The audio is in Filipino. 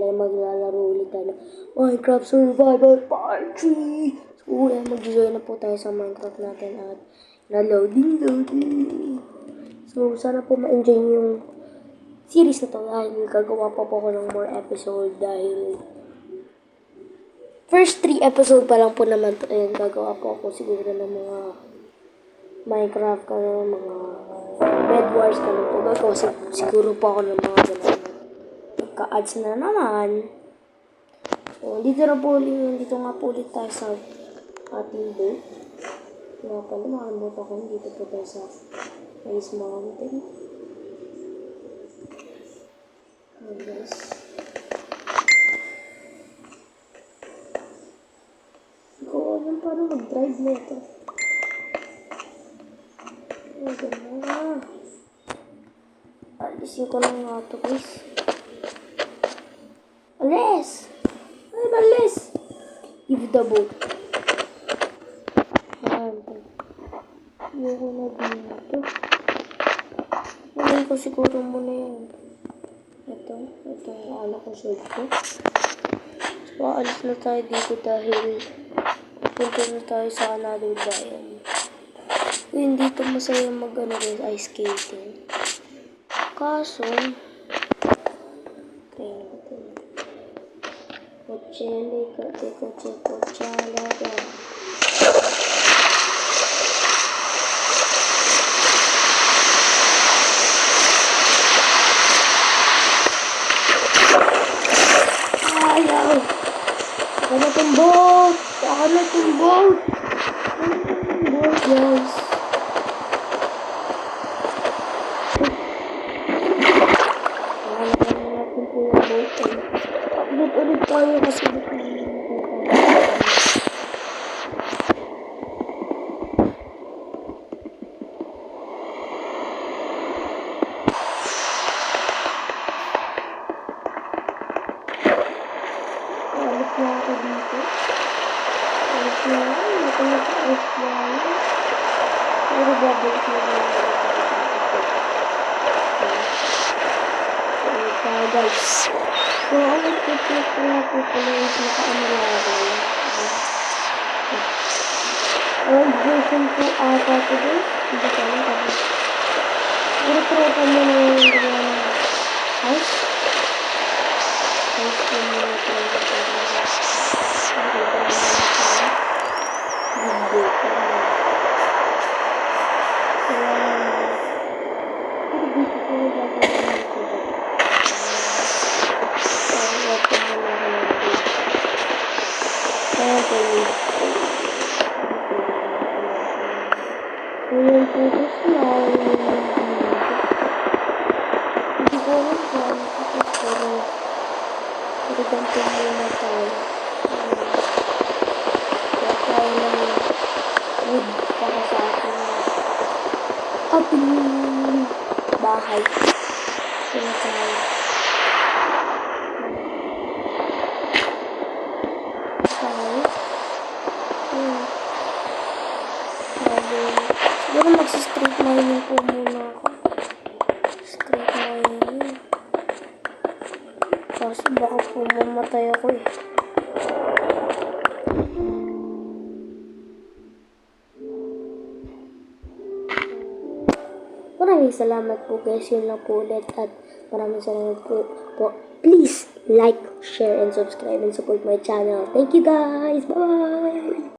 ay maglalaro ulit tayo ng Minecraft Survival Part 3. So, mag-join na po tayo sa Minecraft natin at na-loading. So, sana po ma-enjoy yung series na to dahil gagawa pa po ako ng more episode dahil first 3 episode pa lang po naman to. Ayun, gagawa po ako siguro ng mga Minecraft mga Bed Wars po. Gagawa siguro po ako ng mga ganun. Pagka-ads na naman. So, dito nga po ulit tayo sa ating boat. Kaya pala, makalimutan ko, dito po tayo sa Ice Mountain. Ayan guys. Hindi ko alam paano mag-drive na ito. Ayan na. Alisin ko lang nga ito guys. Alis! Ay, alis! Give the boat. Ayan po. Ayoko na dito. Ayan ko siguro muna yun. Ito yung anak ko sword ko. So, alis na tayo dito dahil punta na tayo sa another bayan. Yun, dito masaya ice skating. Kaso, Coche, ayaw! Ako na tumbok, guys. Natin po yung boat. Ulit tayo kasi dito na ako dito. Pero babalik na lang guys. So, nag-click pala po pala yung naka-amalari. Old version po ata ito guys. Hindi ko alam kasi. Pero tropa mo na yung house. House po muna ito. Ayan po gusto na hindi ko alam kung pero ganito muna tayo. Kaya tayo ng wood para sa ating bahay. Kaya tayo. Siguro magsi-street mining po muna ako. Street mining. Kasi baka po mamatay ako eh. Maraming salamat po guys. Yun lang po ulit. At maraming salamat po. Please like, share, and subscribe and support my channel. Thank you guys. Bye!